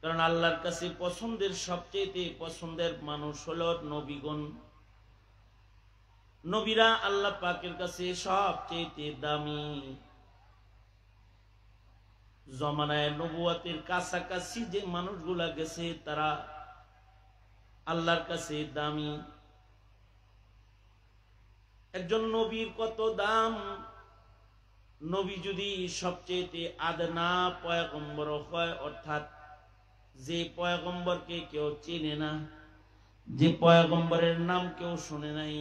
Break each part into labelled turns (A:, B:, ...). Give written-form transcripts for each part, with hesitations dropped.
A: কারণ আল্লাহর কাছে পছন্দের সবচেয়ে পছন্দের মানুষ হলো নবীগণ। নবীরা আল্লাহ পাকের কাছে সবচেয়ে দামি। জমানায় নবুয়তের কাছাকাছি যে মানুষগুলা গেছে তারা আল্লাহর কাছে দামি। একজন নবীর কত দাম! নবী যদি সবচেয়ে আদনা পয়গম্বর হয়, অর্থাৎ যে পয়গম্বরকে কেউ চেনে না, যে পয়গম্বরের নাম কেউ শুনে নাই,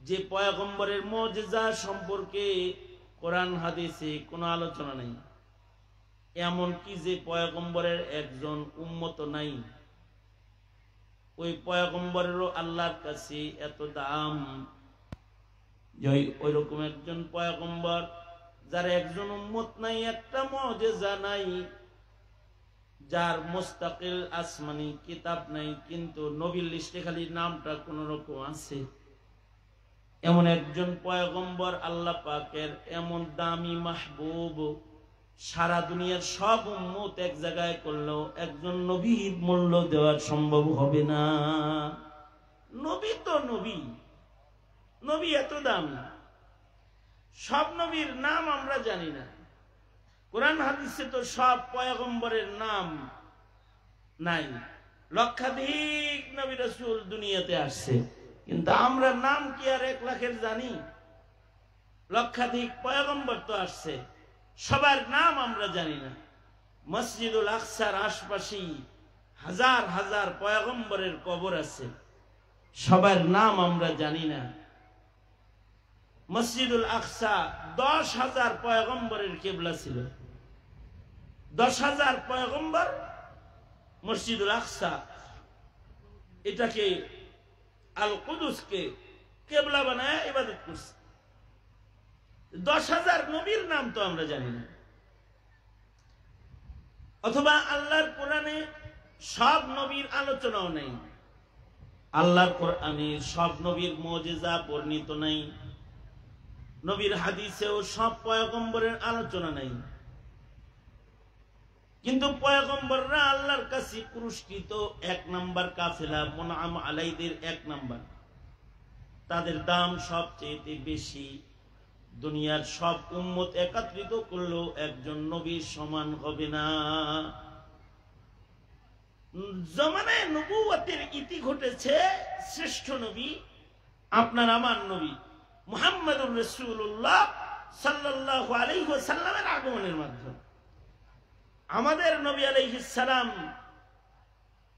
A: যে পয়গম্বরের মুজিজা সম্পর্কে কোরআন হাদিসে কোনো আলোচনা নেই, এমনকি যে পয়গম্বরের একজন উম্মত নাই, ওই পয়গম্বরেরও আল্লাহর কাছে এত দাম যে ওইরকম একজন পয়গম্বর যার একজন উম্মত নাই, একটা মুজিজা নাই, যার মুস্তাকিল আসমানি কিতাব নাই, কিন্তু নবীর লিস্টে খালি নামটা কোন রকম আছে, এমন একজন পয়গম্বর আল্লাহ পাকের এমন দামি মাহবুব, সারা দুনিয়ার সব উম্মত এক জায়গায় করলেও একজন নবীর মূল্য দেওয়া সম্ভব হবে না। নবী তো নবী, নবী এত দামি। সব নবীর নাম আমরা জানি না, কোরআন হাদিসে তো সব পয়গম্বরের নাম নাই। লক্ষাধিক নবী রাসূল দুনিয়াতে আসছে, কিন্তু আমরা নাম কি আর 1 লাখের জানি? লক্ষাধিক পয়গম্বর তো আসছে, সবার নাম আমরা জানি না। মসজিদুল আকসার আশপাশে হাজার হাজার পয়গম্বরের কবর আছে, সবার নাম আমরা জানি না। মসজিদুল আকসা 10,000 পয়গম্বরের কিবলা ছিল। 10,000 পয়গম্বর মসজিদুল আকসা এটাকে আল কুদুসকে কিবলা বানায় ইবাদত করছে। 10,000 নবীর নাম তো আমরা জানি না। অথবা আল্লাহর কোরআনে সব নবীর আলোচনাও নেই, আল্লাহর কোরআনে সব নবীর মুজিজা বর্ণিত নাই, নবীর হাদিসেও সব পয়গম্বরের আলোচনা নাই। কিন্তু পয়গম্বররা আল্লাহর কাছে পুরস্কৃত 1 নাম্বার কাফেলা, মুনআম আলাইহিদের 1 নাম্বার, তাদের দাম সবচেয়ে বেশি। দুনিয়ার সব উম্মত একত্রিত করলেও একজন নবীর সমান হবে না। জমানায় নবুয়তের ইতি ঘটেছে শ্রেষ্ঠ নবী, আপনার আমার নবী মুহাম্মদুর রাসূলুল্লাহ সাল্লাল্লাহু আলাইহি ওয়াসাল্লামের আগমনের মাধ্যমে। আমাদের নবী আলাইহিস সালাম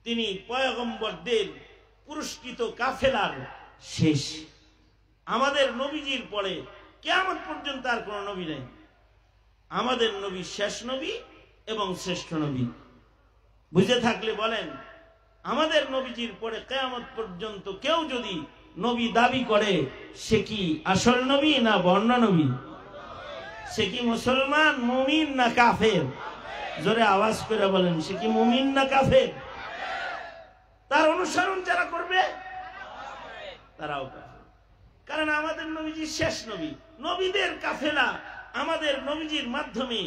A: তিনি পয়গম্বরদের পুরস্কৃত কাফেলার শেষ। আমাদের নবীজির পরে কিয়ামত পর্যন্ত আর কোন নবী নেই। আমাদের নবী শেষ নবী এবং শ্রেষ্ঠ নবী। বুঝে থাকলে বলেন, আমাদের নবীজির পরে কিয়ামত পর্যন্ত কেউ যদি নবী দাবি করে, সে কি আসল নবী না বর্ণ নবী? সে কি মুসলমান, মুমিন না কাফের? জোরে আওয়াজ করে বলেন, সে কি মুমিন না কাফের? তার অনুসরণ যারা করবে তারাও কাফের। কারণ আমাদের নবীজি শেষ নবী, নবীদের কাফেলা আমাদের নবীজির মাধ্যমে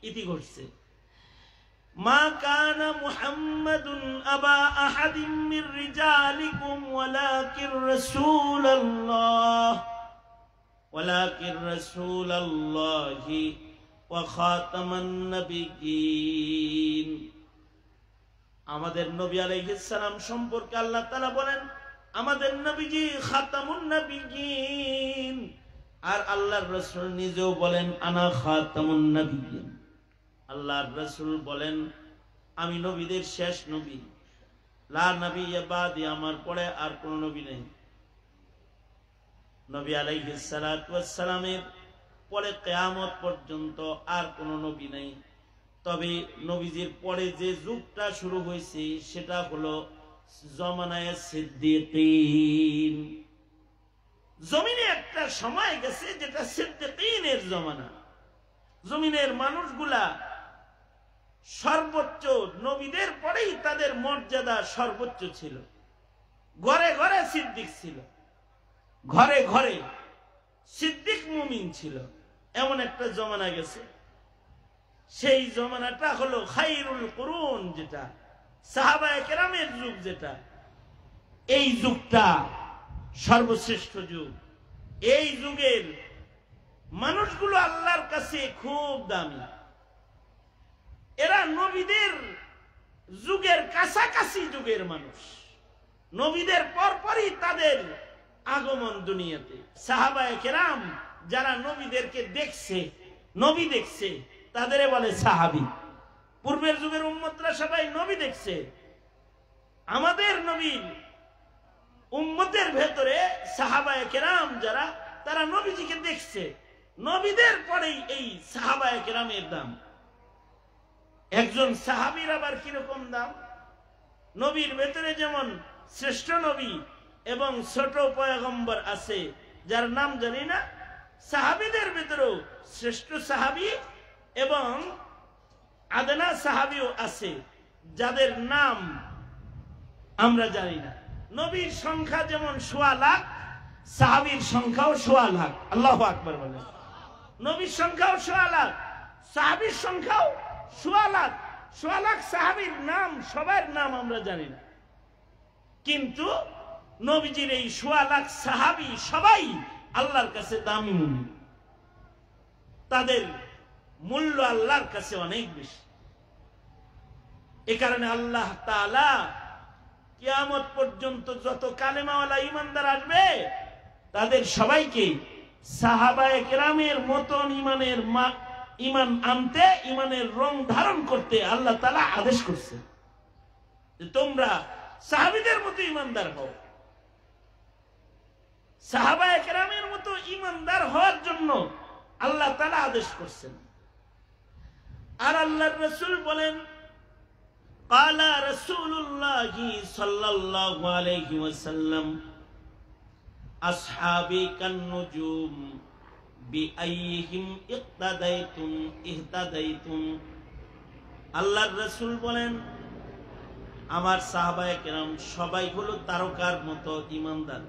A: ইতি ঘটছে। মা কানা মুহাম্মাদুন আবা আহাদিম মির রিজালিকুম ওয়ালাকির রাসূলুল্লাহি ওয়া খাতামান নাবিয়্যিন। আমাদের নবী আলাইহিস সালাম সম্পর্কে আল্লাহ তাআলা বলেন, আমাদের নবীজি খাতামুন নাবিয়্যিন। আর আল্লাহর রাসূল নিজেও বলেন, আনা খাতামুন নাবিয়্যিন। আল্লাহর রাসূল বলেন, আমি নবীদের শেষ নবী, লা নবিয়্যা বাদি, আমার পরে আর কোন নবী নেই। নবী আলাইহিস সালাতু ওয়াস সালামের পরে কিয়ামত পর্যন্ত আর কোন নবী নেই। তবে নবীজির পরে যে যুগটা শুরু হয়েছে সেটা হলো জমানায়ে সিদ্দিকীন। জমিনে একটা সময় গেছে যেটা সিদ্দিকীনের জমানা। জমিনের মানুষগুলা সর্বোচ্চ, নবীদের পরেই তাদের মর্যাদা সর্বোচ্চ ছিল। ঘরে ঘরে সিদ্দিক ছিল, ঘরে ঘরে সিদ্দিক মুমিন ছিল, এমন একটা জমানা গেছে। সেই জমানাটা হলো খায়রুল কুরুন, যেটা সাহাবায়ে কেরামের যুগ, যেটা এই যুগটা সর্বশ্রেষ্ঠ যুগ। এই যুগের মানুষগুলো আল্লাহর কাছে খুব দামি। এরা নবীদের যুগের কাছাকাছি যুগের মানুষ। নবীদের পরপরই তাদের আগমন দুনিয়াতে। সাহাবায়ে কেরাম যারা নবীদেরকে দেখছে, নবী দেখছে, তাদের বলে সাহাবী। পূর্বের যুগের উম্মতরা সবাই নবী দেখছে। আমাদের নবীর উম্মতের ভেতরে সাহাবায়ে কেরাম যারা, তারা নবীজিকে দেখছে। নবীদের পরেই এই সাহাবায়ে কেরামের দাম। একজন সাহাবীর আবার কিরকম দাম? নবীর ভেতরে যেমন শ্রেষ্ঠ নবী এবং ছোট পয়গম্বর আছে যার নাম জানি না, সাহাবীদের ভেতরেও শ্রেষ্ঠ সাহাবী এবং আদনা সাহাবীও আছে যাদের নাম আমরা জানি না। নবীর সংখ্যা যেমন ১.৫ লাখ, সাহাবীর সংখ্যাও ১.৫ লাখ। আল্লাহু আকবার বলেন। নবীর সংখ্যাও ১.৫ লাখ, সাহাবীর সংখ্যাও ১.৫ লাখ। ১.৫ লাখ সাহাবীর নাম, সবার নাম আমরা জানি না, কিন্তু নবীজির এই ১.৫ লাখ সাহাবী সবাই আল্লাহর কাছে দামি মুমিন। তাদের মূল্য আল্লাহর কাছে অনেক বেশি। এ কারণে আল্লাহ তাআলা কিয়ামত পর্যন্ত যত কালেমাওয়ালা ঈমানদার আসবে তাদের সবাইকে সাহাবায়ে কেরামের মতন ঈমান আনতে, ঈমানের রং ধারণ করতে আল্লাহ তাআলা আদেশ করছে যে তোমরা সাহাবীদের মতো ঈমানদার হও। সাহাবায়ে কেরামের মতো ঈমানদার হওয়ার জন্য আল্লাহ তাআলা আদেশ করছেন। আর আল্লাহর রাসূল বলেন, ক্বালা রাসূলুল্লাহি সাল্লাল্লাহু আলাইহি ওয়াসাল্লাম আসহাবী কান-নুজুম বিআইহিম ইক্তাদাইতুম ইহতাদাইতুম। আল্লাহর রাসূল বলেন, আমার সাহাবায়ে কেরাম সবাই হলো তারকার মতো ঈমানদার।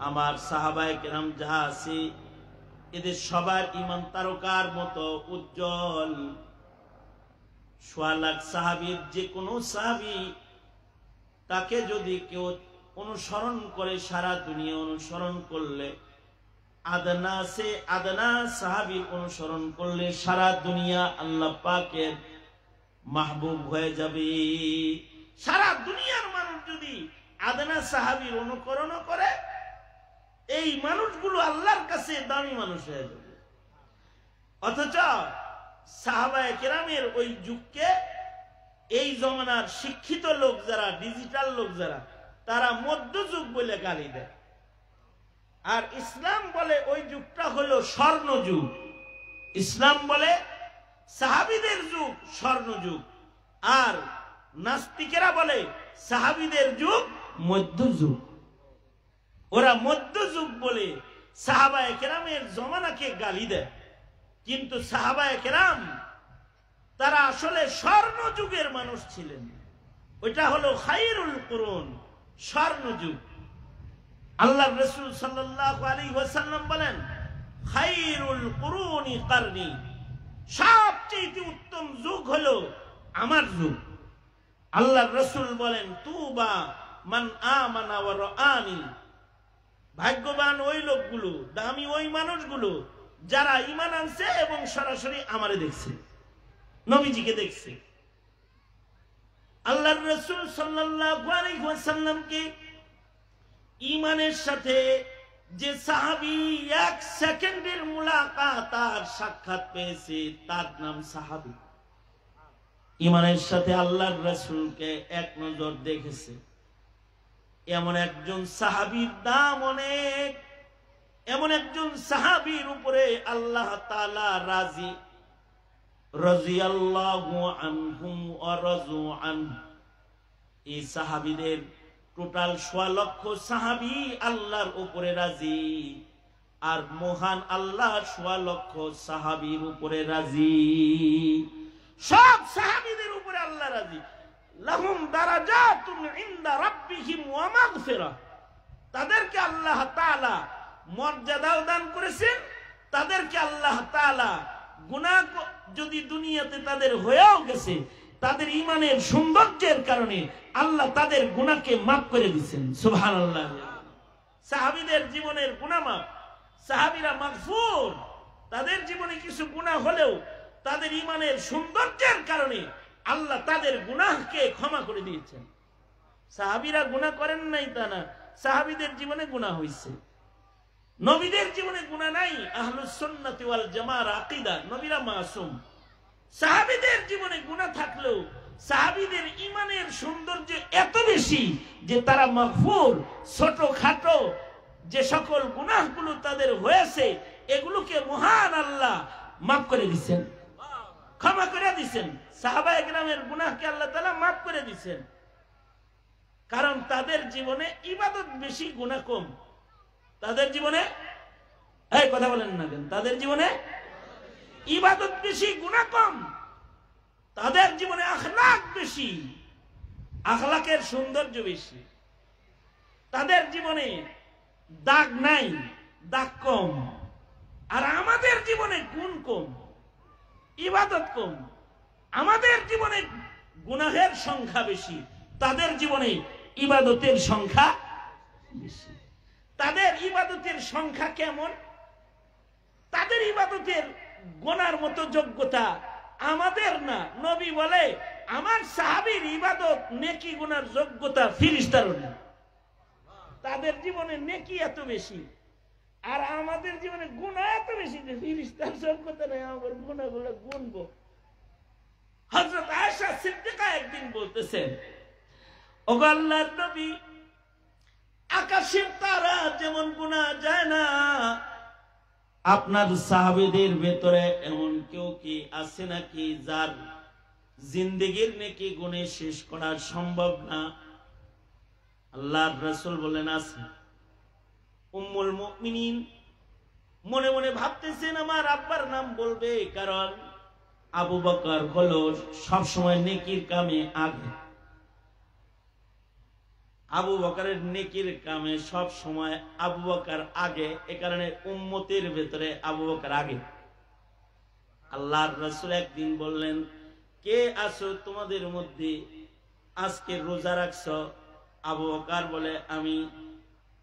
A: আমার সাহাবায়ে কেরাম যাহা আছে এদের সবার ঈমান তারকার মতো উজ্জ্বল। ১.৫ লাখ সাহাবীর যে কোনো সাহাবী, তাকে যদি কেউ অনুসরণ করে, সারা দুনিয়া অনুসরণ করলে, আদনা সে আদনা সাহাবীর অনুসরণ করলে সারা দুনিয়া আল্লাহ পাকের মাহবুব হয়ে যাবে। সারা দুনিয়ার মানুষ যদি আদনা সাহাবীর অনুকরণ করে, এই মানুষগুলো আল্লাহর কাছে দামি মানুষ হয়ে যাবে। অথচ সাহাবায়ে কেরামের ওই যুগকে এই জমানার শিক্ষিত লোক যারা, ডিজিটাল লোক যারা, তারা মধ্যযুগ বলে গালি দেয়। আর ইসলাম বলে ওই যুগটা হলো স্বর্ণযুগ। ইসলাম বলে সাহাবীদের যুগ স্বর্ণযুগ, আর নাস্তিকেরা বলে সাহাবীদের যুগ মধ্যযুগ। ওরা মধ্যযুগ বলে সাহাবায়ে কেরামের জমানাকে গালি দেয়, কিন্তু সাহাবায়ে কেরাম তারা আসলে স্বর্ণযুগের মানুষ ছিলেন। ওইটা হলো খায়রুল কুরুন, স্বর্ণযুগ। আল্লাহর রাসূল সাল্লাল্লাহু আলাইহি ওয়াসাল্লাম বলেন, খায়রুল কুরুনি কারনি, সবচেয়ে উত্তম যুগ হলো আমার যুগ। আল্লাহর রাসূল বলেন, তুবা মান আমানা ওয়া রাআনি, ভাগ্যবান ওই লোকগুলো, দামি ওই মানুষগুলো যারা ঈমান আনছে এবং সরাসরি আমারে দেখছে, নবীজিকে দেখছে। আল্লাহর রাসূল সাল্লাল্লাহু আলাইহি ওয়াসাল্লামকে ঈমানের সাথে যে সাহাবী 1 সেকেন্ডের মুলাকাত আর সাক্ষাৎ পেয়েছে তার নাম সাহাবী। ঈমানের সাথে আল্লাহর রাসূলকে এক নজর দেখেছে এমন একজন সাহাবীর দাম অনেক। এমন একজন সাহাবীর উপরে আল্লাহ তাআলা রাজি, রাদিয়াল্লাহু আনহুম ওয়া রাযু আনহু। এই সাহাবীদের টোটাল ১.৫ লক্ষ সাহাবী আল্লাহর উপরে রাজি, আর মহান আল্লাহ ১.৫ লক্ষ সাহাবীর উপরে রাজি। সব সাহাবীদের উপরে আল্লাহ রাজি। লাহুম দারাজাতুন ইনদা রাব্বিহিম ওয়া মাগফিরাহ, তাদেরকে আল্লাহ তাআলা মর্যাদাও দান করেছেন, তাদেরকে আল্লাহ তাআলা গুনাহ যদি দুনিয়াতে তাদের হয়েও গেছে, তাদের ঈমানের সৌন্দর্যের কারণে আল্লাহ তাদের গুনাহকে মাফ করে দিয়েছেন। সুবহানাল্লাহ। সাহাবীদের জীবনের গুনাহ মাফ, সাহাবীরা মাগফুর। তাদের জীবনে কিছু গুনাহ হলেও তাদের ঈমানের সৌন্দর্যের কারণে আল্লাহ তাদের গুনাহকে ক্ষমা করে দিয়েছেন। সাহাবীরা গুনাহ করেন নাই তা না, সাহাবীদের জীবনে গুনাহ হয়েছে। নবীদের জীবনে গুনাহ নাই, আহলুস সুন্নাতি ওয়াল জামার আকীদা, নবীরা মাসুম। সাহাবীদের জীবনে গুনাহ থাকলেও সাহাবীদের ঈমানের সৌন্দর্য এত বেশি যে তারা মাগফুর। ছোটখাটো যে সকল গুনাহগুলো তাদের হয়েছে এগুলোকে মহান আল্লাহ মাফ করে দিয়েছেন, ক্ষমা করে দিয়েছেন। সাহাবায়ে কেরামের গুনাহকে আল্লাহ তাআলা মাফ করে দিয়েছেন, কারণ তাদের জীবনে ইবাদত বেশি, গুনাহ কম। তাদের জীবনে এই কথা বলেন না কেন? তাদের জীবনে ইবাদত বেশি, গুনাহ কম। তাদের জীবনে আখলাক বেশি, আখলাকের সৌন্দর্য বেশি। তাদের জীবনে দাগ নাই, দাগ কম। আর আমাদের জীবনে গুণ কম, ইবাদত কম। আমাদের জীবনে গুনাহের সংখ্যা বেশি, তাদের জীবনে ইবাদতের সংখ্যা বেশি। তাদের ইবাদতের সংখ্যা কেমন? তাদের ইবাদতের গোনার মতো যোগ্যতা আমাদের না। নবী বলে আমার সাহাবীর ইবাদত নেকি গুনার যোগ্যতা ফেরেশতারও না। তাদের জীবনে নেকি এত বেশি আর আমাদের জীবনে গুনাহ এত বেশি যে ফেরেশতার যোগ্যতা নেই আমার গুনাহগুলো গুনবো। হযরত আয়েশা সিদ্দিকা একদিন বলতেছেন, ওগো আল্লাহর নবী, আকাশের তারা যেমন গুনাহ যায় না, আপনার সাহাবীদের ভেতরে এমন কেউ কি আছে নাকি যার জিন্দেগীর নেকি গুণে শেষ করা সম্ভব না? আল্লাহর রাসূল বলেন আছে। উম্মুল মুমিনিন মনে মনে ভাবতেছেন আমার আব্বার নাম বলবে, কারণ আবু বকর হলো সবসময় নেকির কামে আগে। আবু বকরের নেকির কামে সব সময় আবু বকর আগে, এ কারণে উম্মতের ভেতরে আবু বকর আগে। আল্লাহর রাসূল একদিন বললেন, কে আছো তোমাদের মধ্যে আজকে রোজা রাখছো? আবু বকর বলে আমি।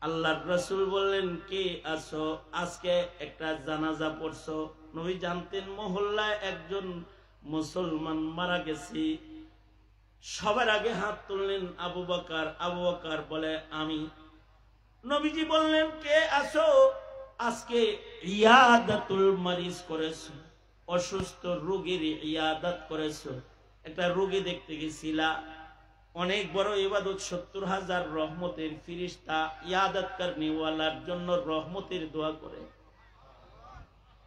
A: আল্লাহর রাসূল বললেন, কে আছো আজকে একটা জানাজা পড়ছো? নবী জানতেন মহল্লায় একজন মুসলমান মারা গেছে। সবার আগে হাত তুললেন আবু বকর। আবু বকর বলে আমি। নবীজি বললেন, কে আছো আজকে ইয়াদাতুল মারিজ করেছো, অসুস্থ রোগীর ইয়াদাত করেছো। একটা রোগী দেখতে গেছিলা, অনেক বড় ইবাদত, ৭০,০০০ রহমতের ফেরেশতা ইয়াদাত করনেওয়ালার জন্য রহমতের দোয়া করে।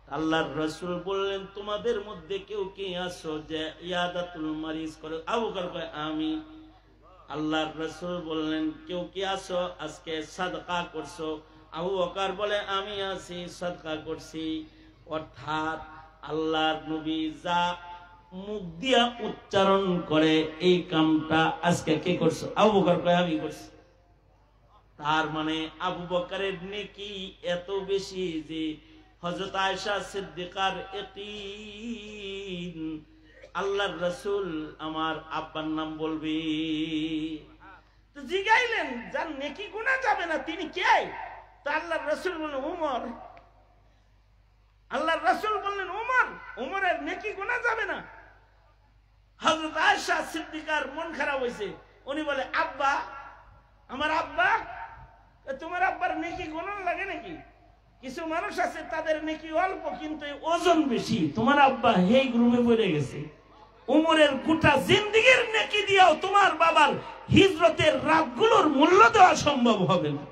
A: আল্লাহর রাসূল বললেন, তোমাদের মধ্যে কেউ কি আছো যে ইয়াদাতুল মারিজ করে? আবু বকর কয় আমি। আল্লাহর রাসূল বললেন, কেউ কি আছো আজকে সাদকা করছো? আবু বকর বলে আমি আছি, সাদকা করছি। অর্থাৎ আল্লাহর নবী যা মুখ দিয়া উচ্চারণ করে এই কামটা আজকে কে করছো? আবু বকর কয় আমি করছি। তার মানে আবু বকরের নেকি এত বেশি যে হযরত আয়েশা সিদ্দিকার ইয়াকিন আল্লাহর রাসূল আমার আব্বার নাম বলবে। তো জিগাইলেন, যার নেকি গুনাহ যাবে না তিনি কে? তো আল্লাহর রাসূল বললেন উমর। আল্লাহর রাসূল বললেন উমর, উমরের নেকি গুনাহ যাবে না। হযরত আয়েশা সিদ্দিকার মন খারাপ হয়েছে। উনি বলে আব্বা, আমার আব্বা। তোমার আব্বার নেকি গুনাহ লাগে নাকি? কিছু মানুষ আছে তাদের নেকি অল্প কিন্তু ওজন বেশি। তোমার আব্বা এই গ্রুপে পড়ে গেছে। উমরের গোটা জিন্দেগীর নেকি দিয়েও তোমার বাবার হিজরতের রাতগুলোর মূল্য দেওয়া সম্ভব হবে না।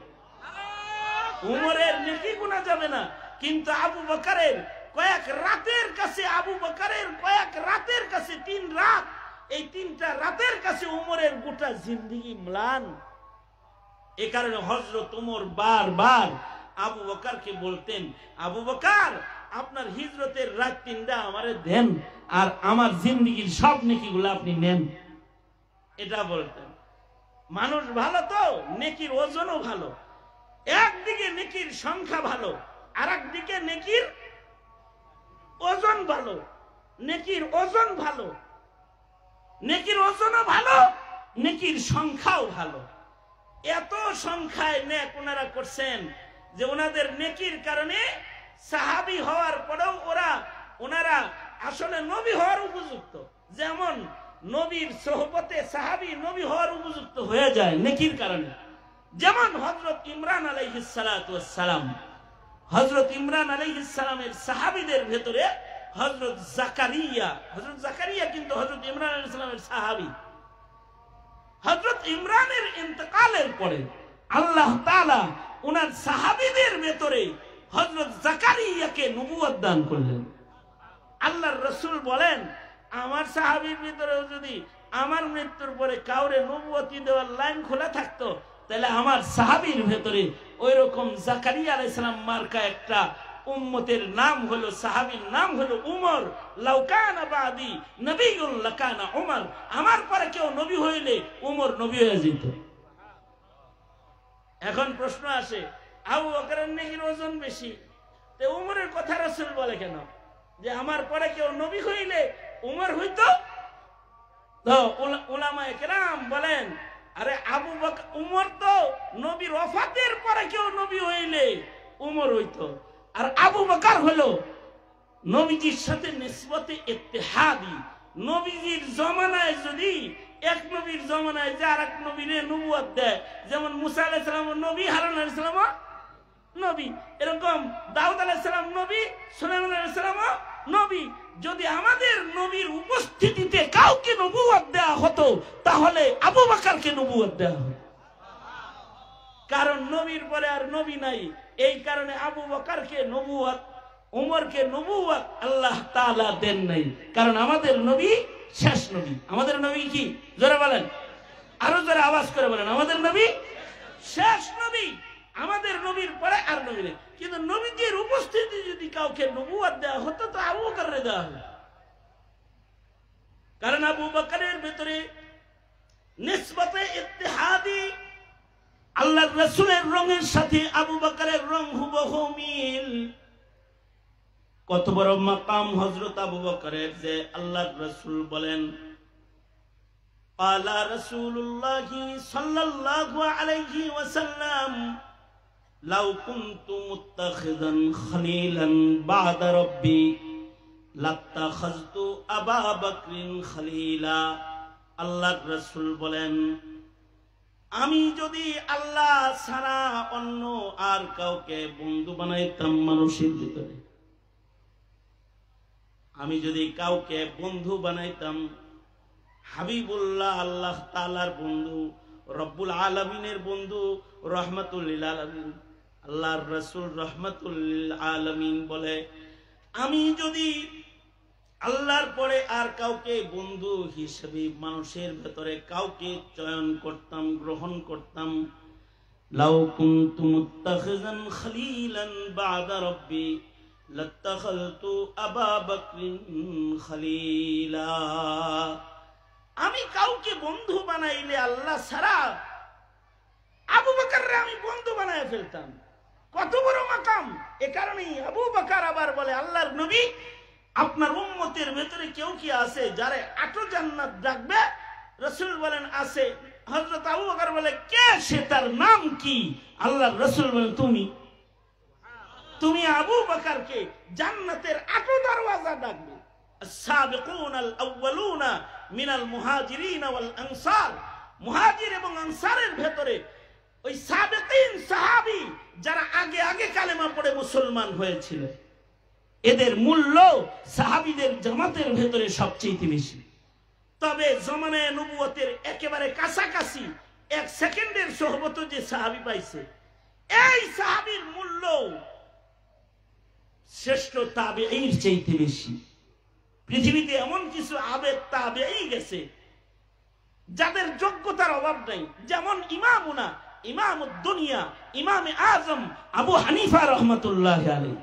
A: উমরের নেকি গুনাহ যাবে না, কিন্তু আবু বকরের কয়েক রাতের কাছে, আবু বকরের কয়েক রাতের কাছে ৩ রাত, এই ৩টা রাতের কাছে উমরের গোটা জিন্দেগী ম্লান। এ কারণে হযরত উমর বারবার আবু বকরকে বলতেন, আবু বকর আপনার হিজরতের রাত ৩টা আমারে দেন আর আমার জিন্দেগীর সব নেকিগুলো আপনি নেন। এটা বলতেন। মানুষ ভালো তো নেকির ওজনও ভালো। একদিকে নেকির সংখ্যা ভালো, আর একদিকে নেকির ওজন ভালো, নেকির ওজন ভালো, নেকির ওজনও ভালো, নেকির সংখ্যাও ভালো। এত সংখ্যায় নেক ওনারা করছেন যে ওনাদের নেকির কারণে সাহাবী হওয়ার পরেও ওনারা আসলে নবী হওয়ার উপযুক্ত। যেমন নবীর সোহবতে সাহাবী নবী হওয়ার উপযুক্ত হয়ে যায় নেকির কারণে। যেমন হযরত ইমরান আলাইহিস সালাতু ওয়াস সালাম, হযরত ইমরান আলাইহিস সালামের সাহাবীদের ভেতরে হযরত জাকারিয়া কিন্তু হযরত ইমরান আলাইহিস সালামের সাহাবী। হযরত ইমরানের ইন্তেকালের পরে আল্লাহ তাআলা ওনার সাহাবীদের ভেতরে হযরত জাকারিয়াকে নবুয়ত দান করলেন। আল্লাহর রাসূল বলেন, আমার সাহাবীর ভিতরেও যদি আমার মৃত্যুর পরে কাউরে নবুয়তি দেওয়ার লাইন খোলা থাকতো, তাহলে আমার সাহাবীর ভেতরে ওই রকম জাকারিয়া আলাইহিস সালাম মার্কা একটা উম্মতের নাম হলো, সাহাবীর নাম হলো উমর। লাউ কানা বাদি নবিয়্যুন লাকানা উমর, আমার পরে কেউ নবী হইলে উমর নবী হয়ে যেত। এখন প্রশ্ন আসে, আবু বকরের নেকির ওজন বেশি, তো উমরের কথা রাসূল বলে কেন যে আমার পরে কেউ নবী হইলে উমর হইতো? তো উলামায়ে কেরাম বলেন, আরে আবু বকর উমর তো নবীর ওফাতের পরে কেউ নবী হইলে উমর হইতো, আর আবু বকর হলো নবীজির সাথে নিসবতে ইত্তেহাদি। নবীজির জমানায় যদি এক নবীর জমানায় যে আরেক নবীরে নবুয়ত দেয়, যেমন মুসা আলাইহিস সালাম নবী, হারুন আলাইহিস সালাম নবী, এরকম দাউদ আলাইহিস সালাম নবী, সুলাইমান আলাইহিস সালাম নবী। যদি আমাদের নবীর উপস্থিতিতে কাউকে নবুয়ত দেওয়া হতো, তাহলে আবু বকরকে নবুয়ত দেওয়া হতো। কারণ নবীর পরে আর নবী নাই, এই কারণে আবু বকরকে নবুয়ত, উমরকে নবুয়ত আল্লাহ তাআলা দেন নাই। কারণ আমাদের নবী শেষ নবী। আমাদের নবী কি? জোরে বলেন, আরো জোরে আওয়াজ করে বলেন, আমাদের নবী শেষ নবী। আমাদের নবীর পরে আর নবী নেই। কিন্তু নবীজির উপস্থিতি যদি কাউকে নবুয়ত দেওয়া হতো, তো আবু বকরের দেওয়া হতো। কারণ আবু বকরের ভিতরে নিসবতে ইত্তেহাদি, আল্লাহর রাসূলের রঙের সাথে আবু বকরের রং হুবহু মিল। কত বড় মাকাম হযরত আবু বকরের যে আল্লাহর রাসূল বলেন, ক্বালা রাসূলুল্লাহি সাল্লাল্লাহু আলাইহি ওয়াসাল্লাম, লাউ কুনতু মুত্তাখিযান খলিলান বা'দা রাব্বি লাত্তাখাযতু আবা বকরিন খলিলা। আল্লাহর রাসূল বলেন, আমি যদি আল্লাহ ছাড়া অন্য আর কাউকে বন্ধু বানাইতাম মানুষের ভিতরে, আমি যদি কাউকে বন্ধু বানাইতাম, হাবিবুল্লাহ আল্লাহ তাআলার বন্ধু, রব্বুল আলামিনের বন্ধু, রহমাতুল লিল আলামিন, আল্লাহর রাসূল রহমাতুল লিল আলামিন বলে, আমি যদি আল্লাহর পরে আর কাউকে বন্ধু হিসেবে মানুষের ভেতরে কাউকে চয়ন করতাম, গ্রহণ করতাম, লাউ কুনতু মুত্তাখিযান খলিলান বা'দা রাব্বি লাত্তাখাযতু আবা বকরিন খলিলা। আমি কাউকে বন্ধু বানাইলে আল্লাহ ছাড়া আবু বকররে আমি বন্ধু বানায় ফেলতাম। কত বড় মাকাম! এ কারণেই আবু বকর আবার বলে, আল্লাহর নবী, আপনার উম্মতের ভেতরে কেউ কি আছে যারে আটো জান্নাত ডাকবে? রাসূল বলেন, আছে। হযরত আবু বকর বলে, কে সে, তার নাম কি? আল্লাহর রাসূল বলেন, তুমি আবু বকরকে জান্নাতের আটো দরওয়াজা ডাকবে। السابقون الأولون من المهاجرين والأنصار, মুহাজির এবং আনসারের ভেতরে ওই সাবেকিন সাহাবী যারা আগে আগে কালেমা পড়ে মুসলমান হয়েছিল, এদের মূল্য সাহাবীদের জামাতের ভেতরে সবচেয়ে বেশি। তবে জমানায়ে নবুয়তের একেবারে কাছাকাছি এক সেকেন্ডের সোহবত যে সাহাবী পাইছে, এই সাহাবীর মূল্য শ্রেষ্ঠ তাবেঈর চাইতে বেশি। পৃথিবীতে এমন কিছু আবেদ তাবেঈ গেছে যাদের যোগ্যতার অভাব নাই, যেমন ইমামুনা, ইমামুদ দুনিয়া, ইমামে আজম আবু হানিফা রাহমাতুল্লাহি আলাইহি।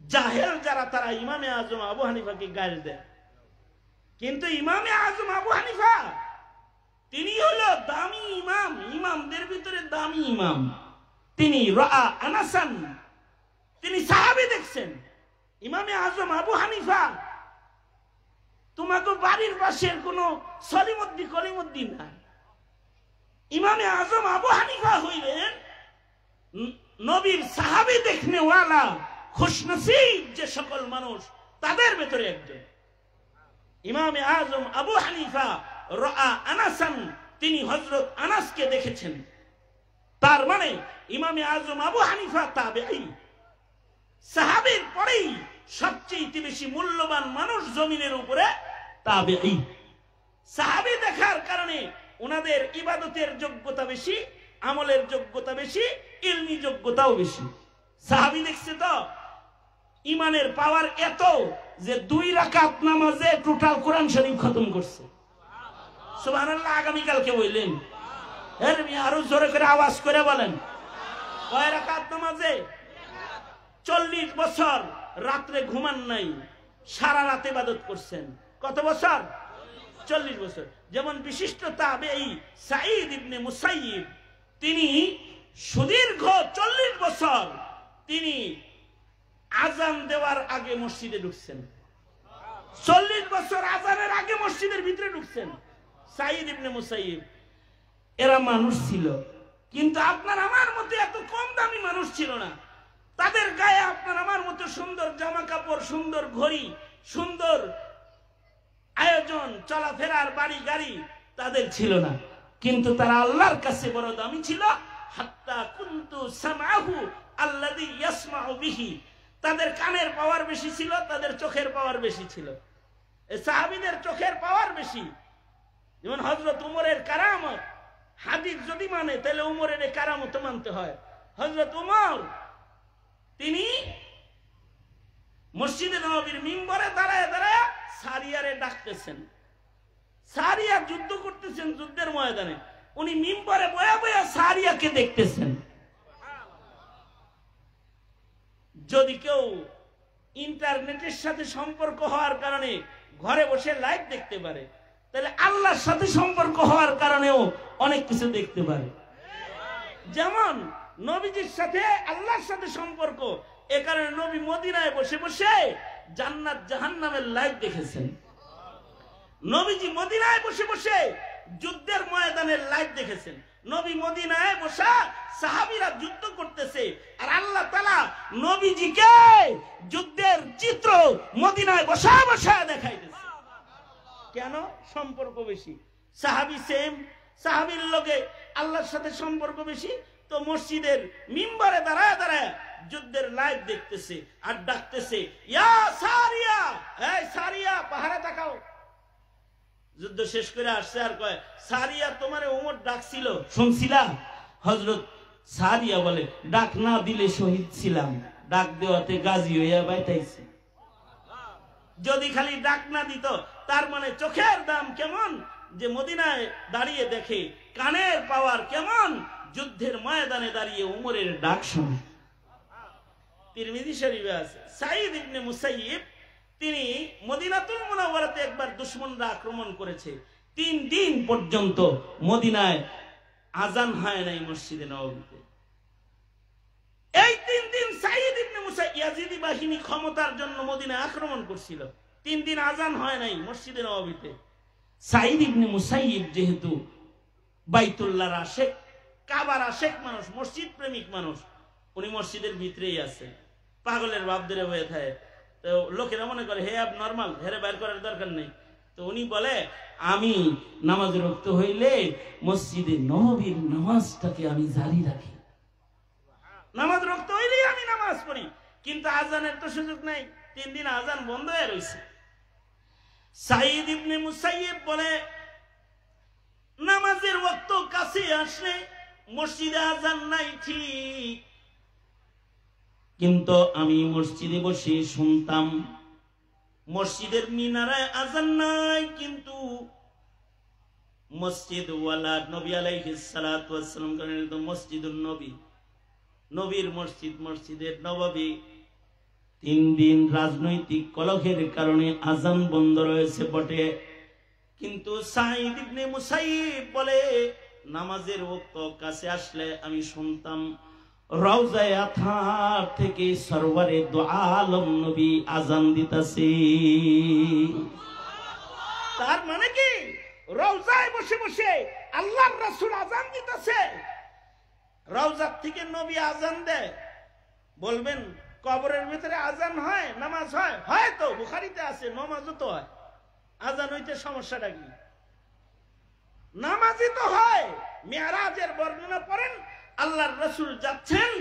A: জাহেল যারা, তারা ইমামে আজম আবু হানিফাকে গালি দেয়, কিন্তু ইমামে আজম আবু হানিফা তিনি হলো দামি ইমাম, ইমামদের ভিতরে দামি ইমাম। তিনি রাআ আনাসান, তিনি সাহাবী দেখছেন। ইমামে আজম আবু হানিফা তোমাকে বাড়ির পাশের কোন সলিমুদ্দিন কলিমুদ্দিন না। ইমামে আজম আবু হানিফা হইলেন নবীর সাহাবী দেখনেওয়ালা খুশনসিব যে সকল মানুষ তাদের ভেতরে একজন। ইমামে আজম আবু হানিফা রাআ আনাসান, তিনি হযরত আনাসকে দেখেছেন। তার মানে ইমামে আজম আবু হানিফা তাবেঈ, সাহাবীর পরেই সবচেয়ে বেশি মূল্যবান মানুষ জমিনের উপরে তাবেঈ। সাহাবী দেখার কারণে ওনাদের ইবাদতের যোগ্যতা বেশি, আমলের যোগ্যতা বেশি, ইলমি যোগ্যতাও বেশি। সাহাবী দেখছে তো ইমানের পাওয়ার এত যে 2 রাকাত নামাজে টোটাল কোরআন শরীফ খতম করছে। সুবহানাল্লাহ। আগামীকালকে বললেন, এর আরো জোরে করে আওয়াজ করে বলেন, কয় রাকাত নামাজে? 40 বছর রাত্রে ঘুমান নাই, সারা রাতে ইবাদত করছেন। কত বছর? 40 বছর। যেমন বিশিষ্ট তাবেঈ সাঈদ ইবনে মুসাইয়িব, তিনি সুদীর্ঘ 40 বছর তিনি আজান দেওয়ার আগে মসজিদে ঢুকছেন। 40 বছর আজানের আগে মসজিদের ভিতরে ঢুকছেন সাঈদ ইবনে মুসাইয়িব। এরা মানুষ ছিল, কিন্তু আপনার আমার মতো এত কম দামি মানুষ ছিল না। তাদের গায়ে আপনার আমার মতো সুন্দর জামা কাপড়, সুন্দর ঘড়ি, সুন্দর আয়োজন, চলাফেরার বাড়ি গাড়ি তাদের ছিল না, কিন্তু তারা আল্লাহর কাছে বড় দামি ছিল। হাত্তা কুনতু সামাহু আল্লাযী ইয়াসমাউ বিহি, তাদের কানের পাওয়ার বেশি ছিল, তাদের চোখের পাওয়ার বেশি ছিল। এই সাহাবীদের চোখের পাওয়ার বেশি। যেমন হযরত উমরের কারামত, হাদিস যদি মানে তাহলে উমরের এই কারামত মানতে হয়। হযরত উমর তিনি মসজিদে নববীর মিম্বরে দাঁড়ায় দাঁড়ায় সারিয়ারে ডাকতেছেন। সারিয়া যুদ্ধ করতেছেন, যুদ্ধের ময়দানে উনি মিম্বরে বয়া বয়া সারিয়াকে দেখতেছেন। যদি কেউ ইন্টারনেটের সাথে সম্পর্ক হওয়ার কারণে ঘরে বসে লাইভ দেখতে পারে, তাহলে আল্লাহর সাথে সম্পর্ক হওয়ার কারণেও অনেক কিছু দেখতে পারে। যেমন নবীজির সাথে আল্লাহর সাথে সম্পর্ক, এ কারণে নবী মদিনায় বসে বসে জান্নাত জাহান্নামের লাইভ দেখেছেন। নবীজি মদিনায় বসে বসে যুদ্ধের ময়দানের লাইভ দেখেছেন। নবী মদিনায় বসা সাহাবীরা যুদ্ধ করতেছে, আর আল্লাহ তাআলা নবীজিকে যুদ্ধের চিত্র মদিনায় বসা বসা দেখাইতেছে। কেন? সম্পর্ক বেশি। সাহাবী সেম, সাহাবীর লগে আল্লাহর সাথে সম্পর্ক বেশি, তো মসজিদের মিম্বরে দাঁড়ায় দাঁড়ায় যুদ্ধের লাইভ দেখতেছে আর ডাকতেছে, ইয়া সারিয়া, এই সারিয়া পাহাড়ে তাকাও। যুদ্ধ শেষ করে আসছে আর কয়, সারিয়া তোমারে ওমর ডাকছিল, শুনছিলা? হযরত সারিয়া বলে, ডাক না দিলে শহীদ ছিলাম, ডাক দেওয়াতে গাজী হইয়া বাইতাইছি। যদি খালি ডাক না দিত, তার মানে চোখের দাম কেমন যে মদিনায় দাঁড়িয়ে দেখে, কানের পাওয়ার কেমন যুদ্ধের ময়দানে দাঁড়িয়ে উমরের ডাক শুনে। তিরমিজি শরীফে আছে সাঈদ ইবনে মুসাইয়িব, তিনি মদিনাতুল মুনাওয়ারাতে একবার দুশমনরা আক্রমণ করেছে। 3 দিন পর্যন্ত মদিনায় আজান হয় নাই মসজিদে নববীতে। এই 3 দিন সাঈদ ইবনে মুসাইয়িব, ইয়াজিদি বাহিনী ক্ষমতার জন্য মদিনায় আক্রমণ করছিল, 3 দিন আজান হয় নাই মসজিদে নববীতে। সাঈদ ইবনে মুসাইয়িব যেহেতু বাইতুল্লাহর আশেক, কাবার আশেক মানুষ, মসজিদ প্রেমিক মানুষ, উনি মসজিদের ভিতরেই আছে, পাগলের ভাব ধরে হয়ে থাকে। তো লোকেরা মনে করে হে নরমাল, হেরে বাইর করার দরকার নেই। তো উনি বলে, আমি নামাজ রক্ত হইলে মসজিদে নববীর নামাজটাকে আমি জারি রাখি, নামাজ রক্ত হইলেই আমি নামাজ পড়ি, কিন্তু আজানের তো সুযোগ নাই, 3 দিন আজান বন্ধ হয়ে রয়েছে। সাঈদ ইবনে মুসাইয়িব বলে, নামাজের ওয়াক্ত কাছে আসলে মসজিদে আজান নাই ঠিক, কিন্তু আমি মসজিদে বসে শুনতাম মসজিদের মিনারায় আজান নাই, কিন্তু মসজিদ ওয়ালা নবী আলাইহিস সালাতু ওয়াস সালাম করেন তো মসজিদুন নবী, নবীর মসজিদ, মসজিদের নববী। 3 দিন রাজনৈতিক কলহের কারণে আজান বন্ধ রয়েছে বটে, কিন্তু সাঈদ ইবনে মুসাইয়িব বলে, নামাজের ওয়াক্ত কাছে আসলে আমি শুনতাম রওজায়ে আতহার থেকে সরওয়ারে দু আলম নবী আজান দিতেছে। তার মানে কি রওজায় বসে বসে আল্লাহর রাসূল আজান দিতেছে। রওজার থেকে নবী আজান দেয়। বলবেন কবরের ভিতরে আজান হয়, নামাজ হয়? হয় তো, বুখারীতে আছে, নামাজও তো হয়। আজান হইতে সমস্যাটা কি? নামাজই তো হয়। মেরাজের বর্ণনা পড়েন, আল্লাহর রাসূল যাচ্ছেন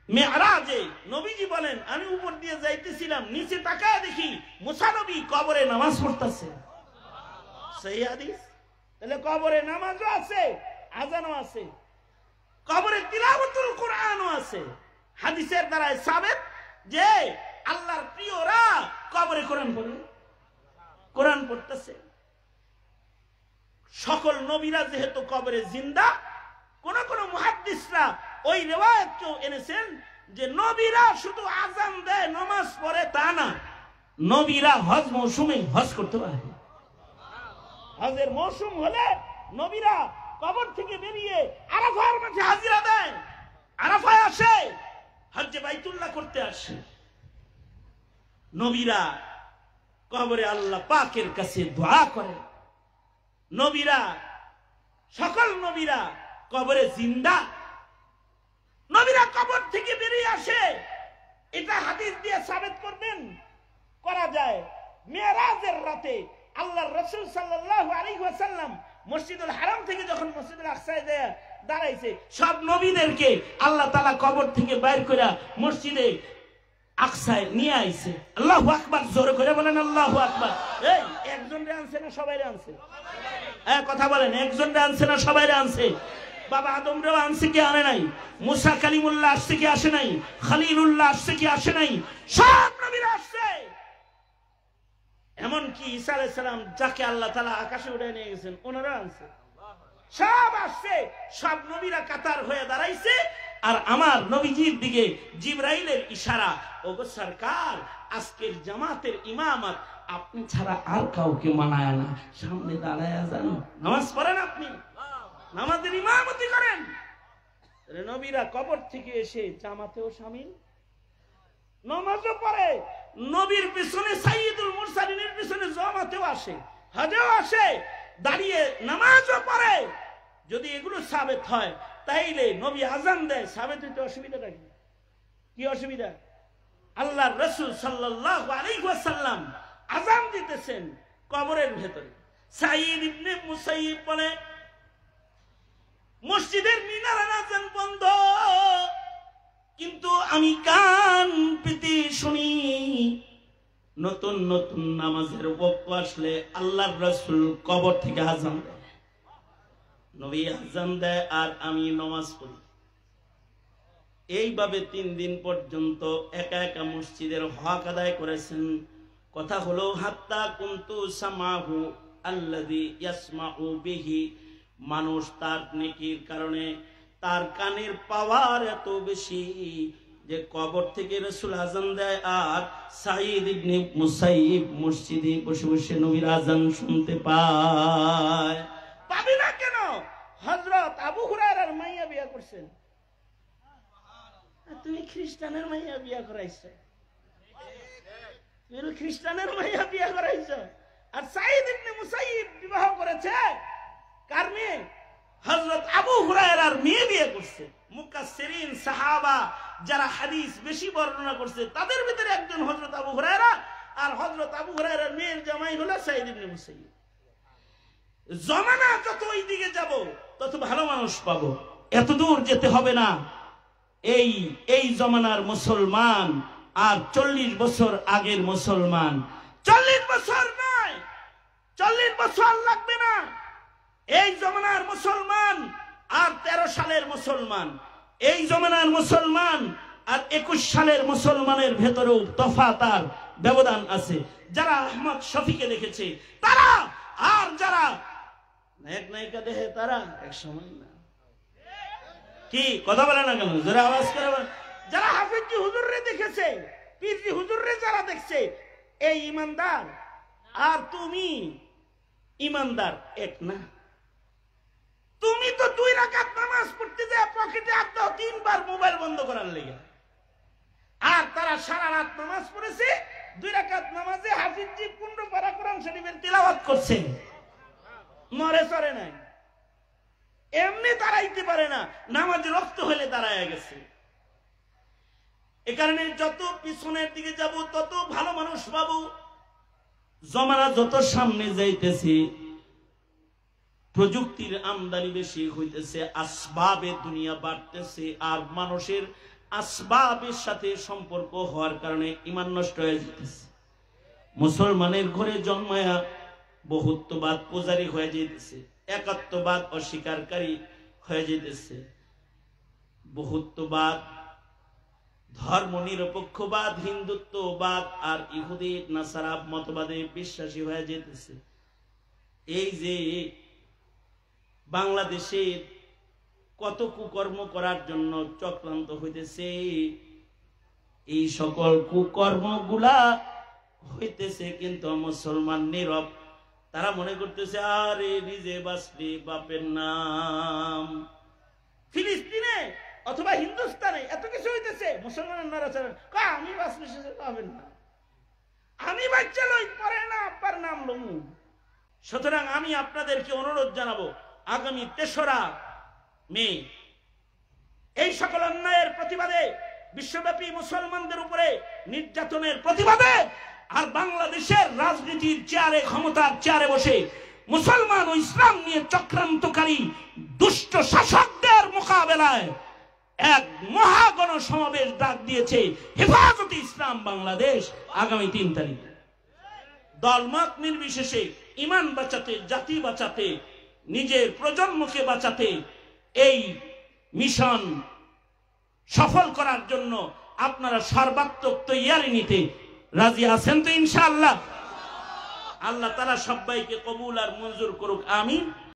A: মেরাজে, নবীজি বলেন আমি উপর দিয়ে যাইতেছিলাম, নিচে তাকায় দেখি মুসা নবী কবরে নামাজ পড়তেছে। সেই হাদিস। তাহলে কবরে নামাজও আছে, আজানও আছে, কবরে তিলাওয়াতুল কোরআনও আছে। হাদিসের দ্বারা সাবেত যে আল্লাহর প্রিয়রা কবরে কোরআন পড়ে, কোরআন পড়তেছে। সকল নবীরা যেহেতু কবরে জিন্দা, কোন কোন মুহাদ্দিসরা ওই রিওয়ায়াতকেও এনেছেন যে নবীরা শুধু আজান দেয় নামাজ পড়ে তা না, নবীরা হজ মৌসুমে হজ করতে পারে। হজের মৌসুম হলে নবীরা কবর থেকে বেরিয়ে আরাফার মাঠে হাজিরা দেয়, আরাফায় আসে, হজ্জে বাইতুল্লাহ করতে আসে। নবীরা কবরে আল্লাহ পাকের কাছে দোয়া করে। নবীরা, সকল নবীরা কবরে জিন্দা। নবীরা কবর থেকে বেরিয়ে আসে, এটা হাদিস দিয়ে সাবেত করবেন করা যায়। মেরাজের রাতে আল্লাহর রাসূল সাল্লাল্লাহু আলাইহি ওয়াসাল্লাম মসজিদুল হারাম থেকে যখন মসজিদুল আকসায় দাঁড়াইছে, সব নবীদেরকে আল্লাহ তাআলা কবর থেকে বাইর করে মসজিদে আকসায় নিয়ে আইছে। আল্লাহু আকবার, জোরে করে বলেন আল্লাহু আকবার। এই একজন রে আনছে না সবাই রে আনছে? কথা বলেন, একজন রে আনছে না সবাই রে আনছে? বাবা আদম রেও আনছে কি আনে নাই? মুসা কালিমুল্লাহ আসছে কি আসে নাই? খলিলুল্লাহ আসছে কি আসে নাই? সব নবীরা আসছে। এমনকি ঈসা আলাইহিস সালাম যাকে আল্লাহ তাআলা আকাশে উঠায় নিয়ে গেছেন, ওনারা আনছে। সব আসছে, সব নবীরা কাতার হয়ে দাঁড়াইছে। আর আমার নবীজির দিকে জিবরাইলের ইশারা, ওগো সরকার আজকের জামাতের ইমামত আপনি ছাড়া আর কাউকে মানায় না, সামনে দাঁড়ায় যান, নামাজ পড়েন, আপনি নামাজের ইমামতি করেন। নবীরা কবর থেকে এসে জামাতেও শামিল, নামাজও পড়ে, নবীর পিছনে সাইয়্যিদুল মুরসালিনের পিছনে জামাতেও আসে, হজেও আসে, দাঁড়িয়ে নামাজও পড়ে। যদি এগুলো সাবেত হয় তাইলে নবী আজান দেয়, সাবেত হইতে অসুবিধাটা কি? কি অসুবিধা? আল্লাহর রাসূল সাল্লাল্লাহু আলাইহি ওয়াসাল্লাম আজান দিতেছেন কবরের ভেতরে। সাঈদ ইবনে মুসাইয়িব বলে মসজিদের মিনারে আজান বন্ধ, কিন্তু আমি কান পেতে শুনি নতুন নতুন নামাজের ওয়াক্ত আসলে আল্লাহর রাসূল কবর থেকে আজান দেয়। নবী আজান দেয় আর আমি নামাজ পড়ি। এইভাবে 3 দিন পর্যন্ত একা একা মসজিদের হক আদায় করেছেন। কথা হলো হাত্তা কুনতু সামাহু আল্লাযী ইয়াসমাউ বিহি, মানুষ তার নেকির কারণে তার কানের পাওয়ার এত বেশি যে কবর থেকে রাসূল আজান দেয় আর সাঈদ ইবনে মুসাইয়িব মসজিদে বসে বসে নবীর আজান শুনতে পায়। পাবি না কেন? হযরত আবু হুরায়রার মাইয়া বিয়া করছেন, তুমি খ্রিস্টানের মাইয়া বিয়া করাইছো, তুমি খ্রিস্টানের মাইয়া বিয়া করাইছো। আর সাঈদ ইবনে মুসাইয়িব বিবাহ করেছে কার মেয়ে? হযরত আবু হুরায়রার মেয়ে বিয়ে করছে। মুকাসসিরিন সাহাবা যারা হাদিস বেশি বর্ণনা করছে তাদের ভিতরে একজন হযরত আবু হুরায়রা, আর হযরত আবু হুরায়রার মেয়ের জামাই হলো সাঈদ ইবনে মুসাইয়িব। জমানা যত ওই দিকে যাব তত ভালো মানুষ পাবো, এত দূর যেতে হবে না। এই জমানার মুসলমান আর 40 বছর আগের মুসলমান, 40 বছর নয়, 40 বছর লাগবে না। এই জমানার মুসলমান আর 13 সালের মুসলমান, এই জমানার মুসলমান আর 21 সালের মুসলমানের ভেতরেও তফাৎ আর ব্যবধান আছে। যারা আহমদ শফিকে দেখেছে তারা, আর যারা নায়ক নায়িকা দেখে তারা এক সময় না। কি কথা বলে না কেন? যারা আওয়াজ করে, যারা হাফিজি হুজুররে দেখেছে, পীরজি হুজুররে যারা দেখছে, এই ইমানদার আর তুমি ইমানদার এক না। তুমি তো 2 রাকাত নামাজ নামাজ পড়তে যায় পকেটে হাত দাও 3 বার মোবাইল বন্ধ করার লেগে। আর তারা সারা রাত নামাজ পড়েছে, 2 রাকাত নামাজে হাফিজজি 15 পারা কোরআন শরীফের তিলাওয়াত করছে, নড়ে চড়ে নাই। এমনি দাঁড়াইতে পারে না, নামাজ রক্ত হলে দাঁড়ায় গেছে। এ কারণে যত পিছনের দিকে যাব তত ভালো মানুষ পাবো। জমানা যত সামনে যাইতেছে, প্রযুক্তির আমদানি বেশি হইতেছে, আসবাবে দুনিয়া বাড়তেছে, আর মানুষের আসবাবের সাথে সম্পর্ক হওয়ার কারণে ঈমান নষ্ট হয়ে যেতেছে। মুসলমানের ঘরে জন্মায়া বহুত্ববাদ পূজারী হয়ে যেতেছে, একাত্মবাদ অস্বীকারী হয়ে যেতেছে, বহুত্ববাদ, ধর্ম নিরপেক্ষবাদ, হিন্দুত্ববাদ আর ইহুদি নাসারা মতবাদে বিশ্বাসী হয়ে যেতেছে। এই যে বাংলাদেশের কত কুকর্ম করার জন্য চক্রান্ত হইতেছে, এই সকল কুকর্মগুলা হইতেছে কিন্তু মুসলমান নীরব। তারা মনে করতেছে আরে নিজে বাঁচলে বাপের নাম। ফিলিস্তিনে অথবা হিন্দুস্তানে এত কিছু হইতেছে, মুসলমানের নাড়াচাড়া, আমি বাঁচলে সে পাবেন না, আমি বাচ্চা লই পরে না আব্বার নাম লমু। সুতরাং আমি আপনাদেরকে অনুরোধ জানাবো, আগামী 3রা মে এই সকল অন্যায়ের প্রতিবাদে, বিশ্বব্যাপী মুসলমানদের উপরে নির্যাতনের প্রতিবাদে, আর বাংলাদেশের রাজনীতির চেয়ারে, ক্ষমতার চেয়ারে বসে মুসলমান ও ইসলাম নিয়ে চক্রান্তকারী দুষ্ট শাসকদের মোকাবেলায় এক মহাগণ সমাবেশ ডাক দিয়েছে হেফাজতে ইসলাম বাংলাদেশ। আগামী 3 তারিখ দলমত নির্বিশেষে ঈমান বাঁচাতে, জাতি বাঁচাতে, নিজের প্রজন্মকে বাঁচাতে, এই মিশন সফল করার জন্য আপনারা সর্বাত্মক তৈয়ারি নিতে রাজি আছেন তো ইনশাআল্লাহ? আল্লাহ তাআলা সবাইকে কবুল আর মঞ্জুর করুক, আমিন।